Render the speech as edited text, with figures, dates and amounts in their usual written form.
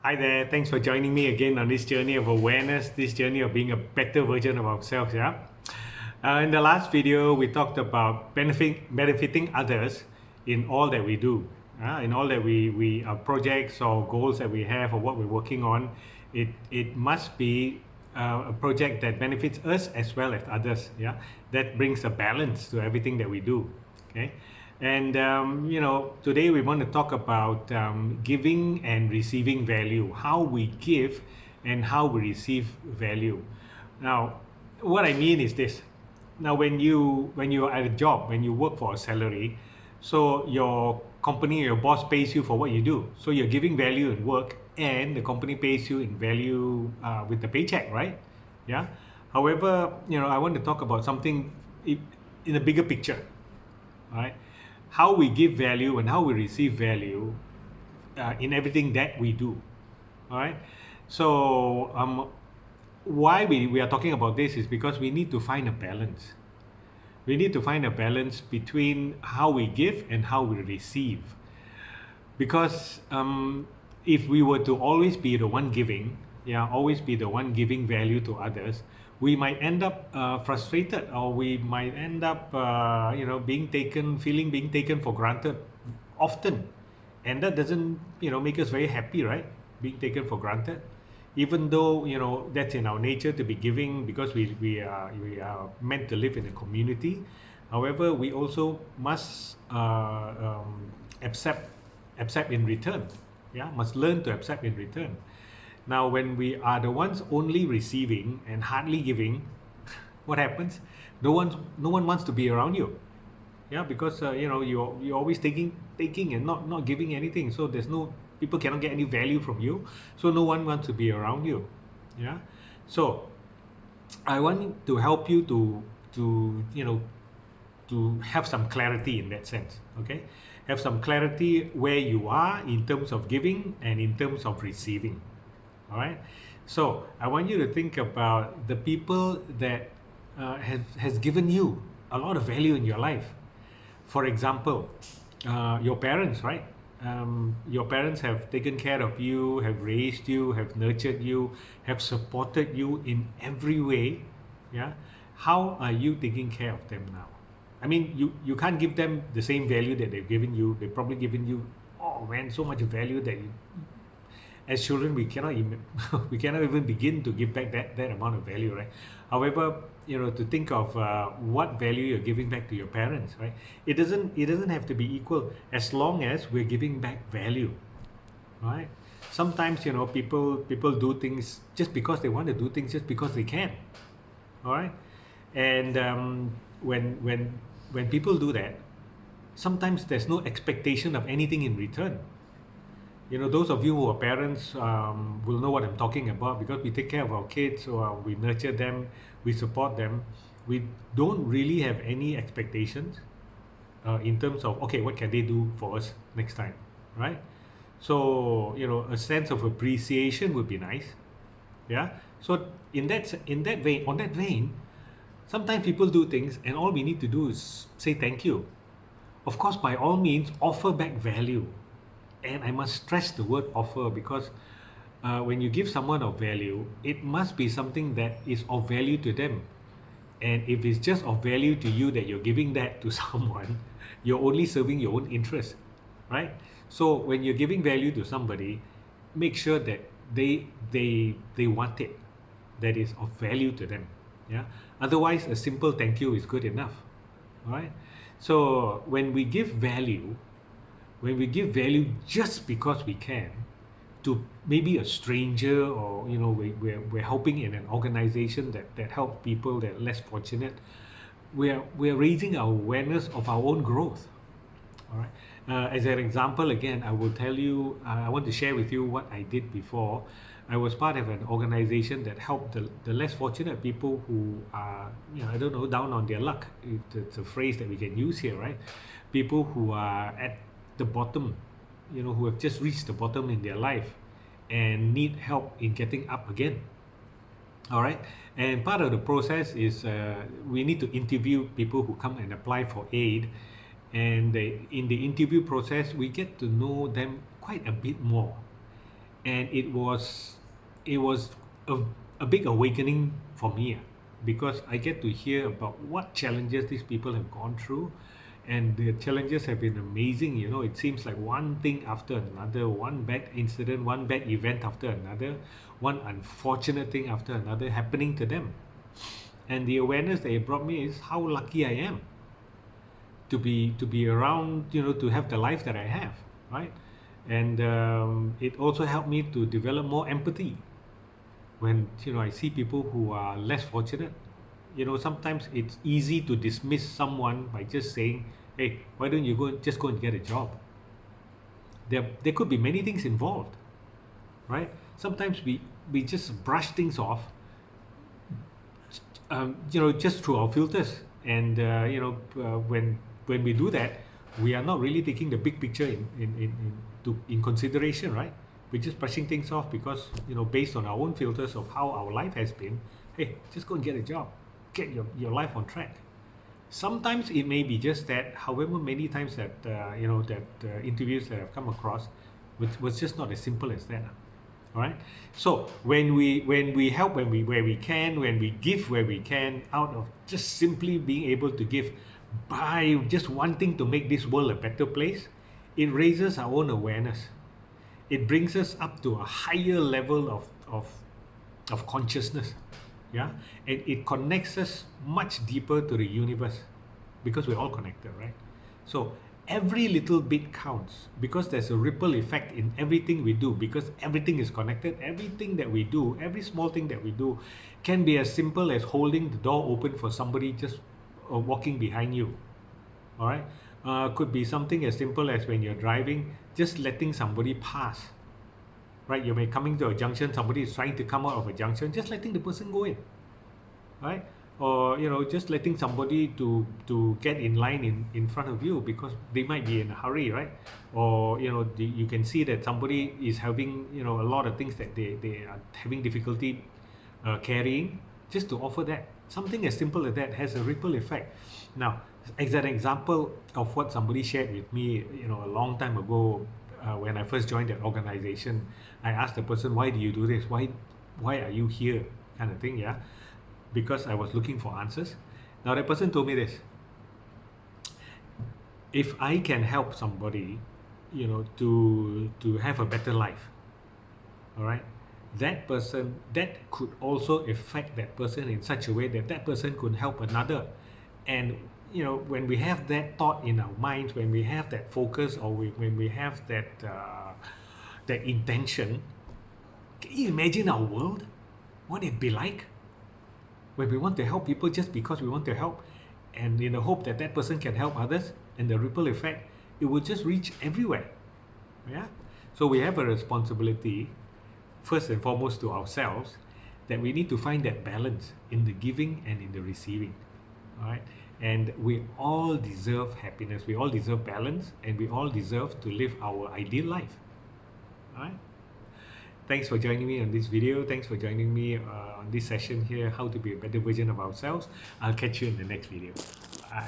Hi there, thanks for joining me again on this journey of awareness, this journey of being a better version of ourselves. Yeah. In the last video, we talked about benefiting others in all that we do, in all that we projects or goals that we have or what we're working on. It must be a project that benefits us as well as others. Yeah, that brings a balance to everything that we do. Okay. And today we want to talk about giving and receiving value, how we give and how we receive value. Now, what I mean is this. Now, when you are at a job, when you work for a salary, so your company, your boss pays you for what you do. So you're giving value in work, and the company pays you in value with the paycheck, right? Yeah. However, I want to talk about something in a bigger picture, right? How we give value and how we receive value in everything that we do. All right. So why we are talking about this is because we need to find a balance. We need to find a balance between how we give and how we receive. Because if we were to always be the one giving, yeah, always be the one giving value to others, we might end up frustrated, or we might end up being taken for granted often, and that doesn't make us very happy, right? Being taken for granted, even though that's in our nature to be giving, because we are meant to live in a community. However, we also must accept in return. Yeah, must learn to accept in return. Now, when we are the ones only receiving and hardly giving, what happens? No one wants to be around you. Yeah, because you're always taking and not giving anything. So there's no people cannot get any value from you. So no one wants to be around you. Yeah. So I want to help you to have some clarity in that sense. Okay, have some clarity where you are in terms of giving and in terms of receiving. All right. So I want you to think about the people that has given you a lot of value in your life. For example, your parents, right? Your parents have taken care of you, have raised you, have nurtured you, have supported you in every way. Yeah. How are you taking care of them now? I mean, you can't give them the same value that they've given you. They've probably given you, oh man, so much value that as children we cannot even we cannot even begin to give back that amount of value, right? However, to think of what value you're giving back to your parents, right? It doesn't have to be equal, as long as we're giving back value, right? Sometimes people do things just because they want to do things, just because they can. All right. And when people do that, sometimes there's no expectation of anything in return. Those of you who are parents will know what I'm talking about, because we take care of our kids, so we nurture them, we support them. We don't really have any expectations in terms of, okay, what can they do for us next time, right? So a sense of appreciation would be nice. Yeah. So in that vein, on that vein, sometimes people do things and all we need to do is say thank you. Of course, by all means, offer back value. And I must stress the word offer, because when you give someone of value, it must be something that is of value to them. And if it's just of value to you that you're giving that to someone, you're only serving your own interest, right? So when you're giving value to somebody, make sure that they want it, that is of value to them. Yeah. Otherwise, a simple thank you is good enough. All right. So when we give value just because we can, to maybe a stranger, or we're helping in an organization that help people that are less fortunate, we're raising our awareness of our own growth. All right. As an example, again, I will tell you, I want to share with you what I did before. I was part of an organization that helped the less fortunate people who are, I don't know, down on their luck. It's a phrase that we can use here, right? People who are at the bottom, who have just reached the bottom in their life and need help in getting up again. All right. And part of the process is we need to interview people who come and apply for aid. And in the interview process, we get to know them quite a bit more. and it was a big awakening for me, because I get to hear about what challenges these people have gone through, and the challenges have been amazing. It seems like one thing after another, one bad incident, one bad event after another, one unfortunate thing after another happening to them. And the awareness that it brought me is how lucky I am to be around, to have the life that I have, right? And it also helped me to develop more empathy when I see people who are less fortunate. Sometimes it's easy to dismiss someone by just saying, hey, why don't you go and get a job? There could be many things involved, right? Sometimes we just brush things off, just through our filters. And when we do that, we are not really taking the big picture in consideration, right? We're just brushing things off because, based on our own filters of how our life has been. Hey, just go and get a job, get your life on track. Sometimes it may be just that. However, many times that interviews that I've come across was just not as simple as that. All right. So when we help, where we can, when we give where we can, out of just simply being able to give, by just wanting to make this world a better place, it raises our own awareness. It brings us up to a higher level of consciousness. Yeah. And it connects us much deeper to the universe, because we're all connected, right? So every little bit counts, because there's a ripple effect in everything we do, because everything is connected. Everything that we do, every small thing that we do, can be as simple as holding the door open for somebody just walking behind you. All right. Could be something as simple as when you're driving, just letting somebody pass, right? You may coming to a junction, somebody is trying to come out of a junction, just letting the person go in, right? Or just letting somebody to get in line in front of you, because they might be in a hurry, right? Or you can see that somebody is having a lot of things that they are having difficulty carrying. Just to offer that, something as simple as that has a ripple effect. Now, as an example of what somebody shared with me a long time ago, when I first joined that organization, I asked the person, why do you do this, why are you here, kind of thing. Yeah. Because I was looking for answers. Now that person told me this: if I can help somebody, to have a better life, all right, that could also affect that person in such a way that that person could help another. And when we have that thought in our minds, when we have that focus, or when we have that intention, can you imagine our world, what it'd be like when we want to help people just because we want to help, and in the hope that that person can help others, and the ripple effect, it will just reach everywhere. Yeah. So we have a responsibility, first and foremost, to ourselves, that we need to find that balance in the giving and in the receiving. All right. And we all deserve happiness, we all deserve balance, and we all deserve to live our ideal life. All right. Thanks for joining me on this video. Thanks for joining me on this session here, how to be a better version of ourselves. I'll catch you in the next video. Bye.